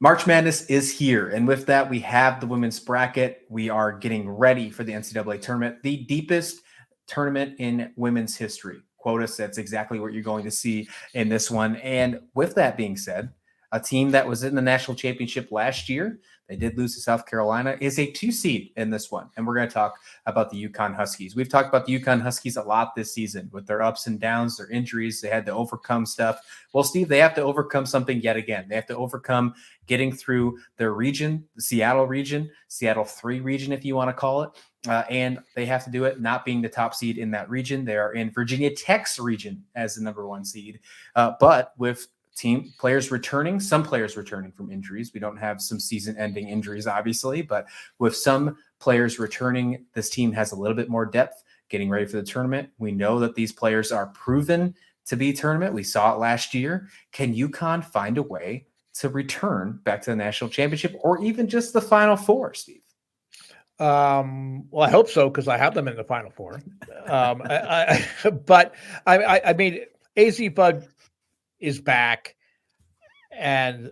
March Madness is here. And with that, we have the women's bracket. We are getting ready for the NCAA tournament, the deepest tournament in women's history. Quote us, that's exactly what you're going to see in this one. And with that being said, a team that was in the national championship last year, they did lose to South Carolina, is a 2 seed in this one. And we're going to talk about the UConn Huskies. We've talked about the UConn Huskies a lot this season with their ups and downs, their injuries. They had to overcome stuff. Well, Steve, they have to overcome something yet again. They have to overcome getting through their region, the Seattle 3 region, if you want to call it. And they have to do it not being the top seed in that region. They are in Virginia Tech's region as the number 1 seed. But with some players returning from injuries. We don't have some season-ending injuries, obviously, but with some players returning, this team has a little bit more depth getting ready for the tournament. We know that these players are proven to be tournament. We saw it last year. Can UConn find a way to return back to the national championship or even just the Final Four, Steve? Well, I hope so because I have them in the Final Four. But I mean, Azzi Fudd is back, and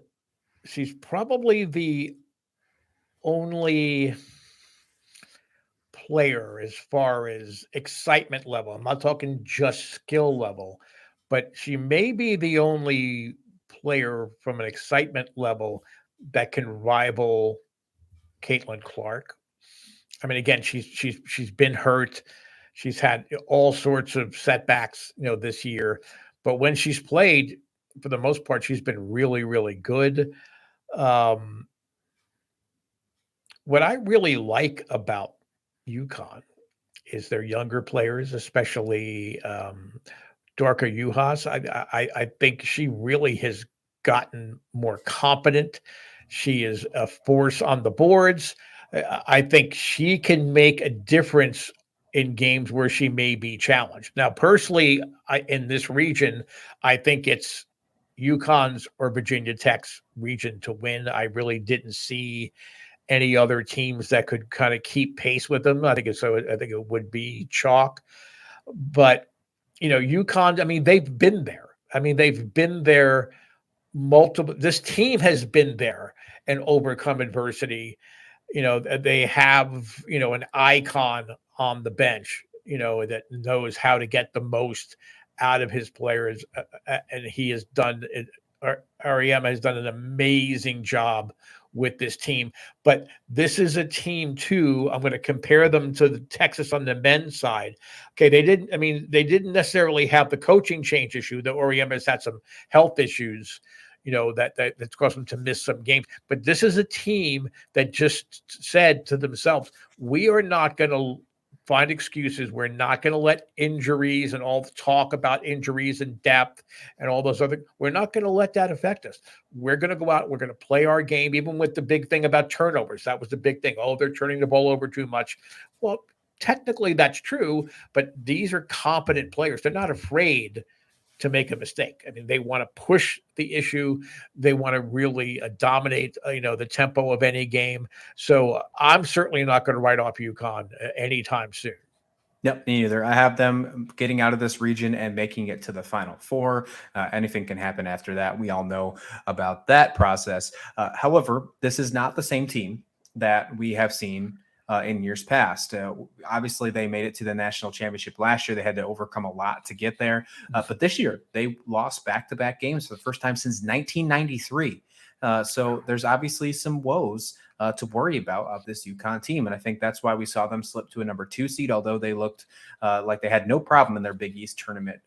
she's probably the only player as far as excitement level. I'm not talking just skill level, but she may be the only player from an excitement level that can rival Caitlin Clark. I mean, again, she's been hurt. She's had all sorts of setbacks, this year. But when she's played, for the most part, she's been really, really good. What I really like about UConn is their younger players, especially Dorka Juhas. I think she really has gotten more competent. She is a force on the boards. I think she can make a difference in games where she may be challenged. Now, personally, in this region, I think it's UConn's or Virginia Tech's region to win. I really didn't see any other teams that could kind of keep pace with them. I think it would be chalk. But, UConn, I mean, they've been there. This team has been there and overcome adversity. They have, an icon on the bench, that knows how to get the most out of his players. And he has done it. REM has done an amazing job with this team. But this is a team, too. I'm going to compare them to the Texas on the men's side. Okay, they didn't necessarily have the coaching change issue. The REM has had some health issues, that's caused them to miss some games. But this is a team that just said to themselves, we are not going to find excuses. We're not going to let injuries and all the talk about injuries and depth and all those other, we're not going to let that affect us. We're going to go out, we're going to play our game, even with the big thing about turnovers. That was the big thing. Oh, they're turning the ball over too much. Well, technically that's true, but these are competent players. They're not afraid to make a mistake. I mean, they want to push the issue. They want to really dominate, the tempo of any game. So I'm certainly not going to write off UConn anytime soon. Yep, me neither. I have them getting out of this region and making it to the Final Four. Anything can happen after that. We all know about that process. However, this is not the same team that we have seen in years past. Obviously, they made it to the national championship last year. They had to overcome a lot to get there. But this year, they lost back-to-back games for the first time since 1993. So there's obviously some woes to worry about of this UConn team. And I think that's why we saw them slip to a number 2 seed, although they looked like they had no problem in their Big East tournament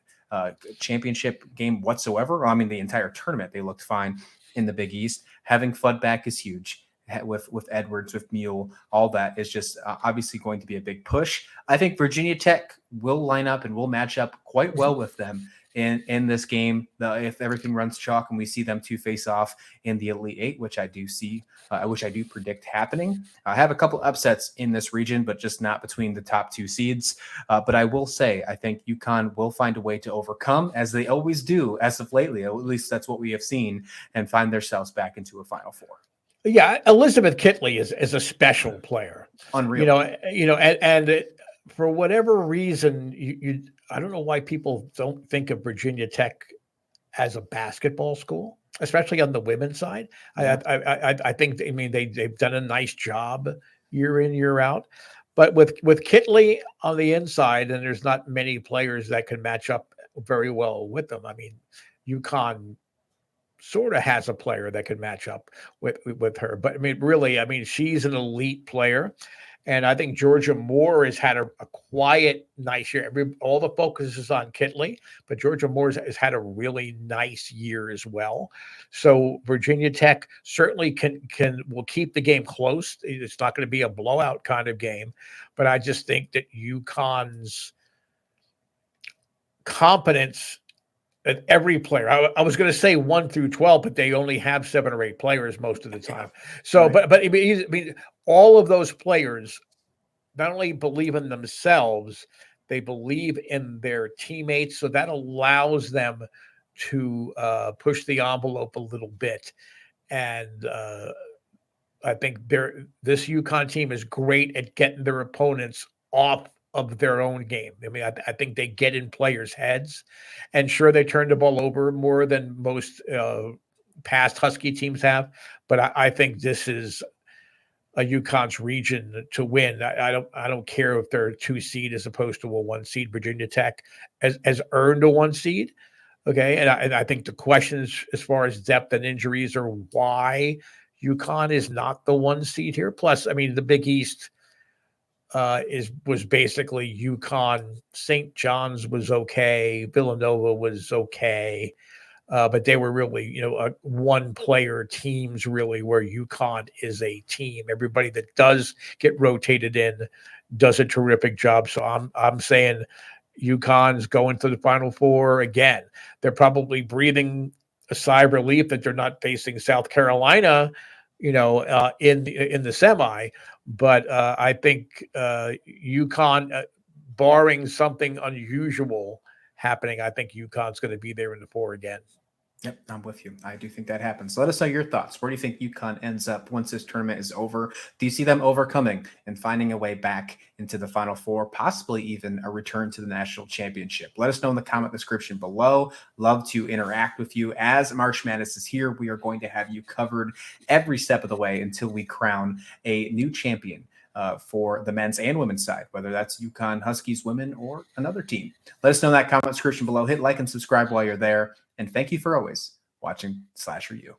championship game whatsoever. I mean, the entire tournament, they looked fine in the Big East. Having Fudd back is huge. With Edwards, with Mule, all that is just obviously going to be a big push. I think Virginia Tech will line up and will match up quite well with them in this game. If everything runs chalk and we see them two face off in the Elite Eight, which I do see, which I do predict happening. I have a couple upsets in this region, but just not between the top 2 seeds. But I will say, I think UConn will find a way to overcome, as they always do as of lately. At least that's what we have seen, and find themselves back into a Final Four. Yeah, Elizabeth Kitley is a special player. Unreal. And for whatever reason, I don't know why people don't think of Virginia Tech as a basketball school. especially on the women's side. Yeah. I think, I mean, they've done a nice job year in, year out. But with Kitley on the inside, and there's not many players that can match up very well with them. I mean, UConn sort of has a player that can match up with her. But I mean, really, I mean, she's an elite player. And I think Georgia Moore has had a quiet, nice year. All the focus is on Kitley, but Georgia Moore has had a really nice year as well. So Virginia Tech certainly will keep the game close. It's not going to be a blowout kind of game, but I just think that UConn's competence at every player. I was going to say 1 through 12, but they only have 7 or 8 players most of the time. So, Right. but I mean, all of those players not only believe in themselves, they believe in their teammates. So that allows them to push the envelope a little bit. And I think this UConn team is great at getting their opponents off of their own game. I mean, I think they get in players' heads, and sure, they turn the ball over more than most past Husky teams have. But I think this is a UConn's region to win. I don't care if they're a 2 seed as opposed to a 1 seed. Virginia Tech has earned a 1 seed. Okay, and I think the questions as far as depth and injuries are why UConn is not the 1 seed here. Plus, I mean, the Big East was basically UConn. St. John's was okay. Villanova was okay. But they were really, one player teams really where UConn is a team. Everybody that does get rotated in does a terrific job. So I'm saying UConn's going to the Final Four again. They're probably breathing a sigh of relief that they're not facing South Carolina, in the semi. But I think UConn, barring something unusual happening, I think UConn's going to be there in the 4 again. Yep, I'm with you. I do think that happens. Let us know your thoughts. Where do you think UConn ends up once this tournament is over? Do you see them overcoming and finding a way back into the Final Four, possibly even a return to the national championship? Let us know in the comment description below. Love to interact with you. As March Madness is here, we are going to have you covered every step of the way until we crown a new champion for the men's and women's side, whether that's UConn Huskies women or another team. Let us know in that comment description below. Hit like and subscribe while you're there. And thank you for always watching SlasherU.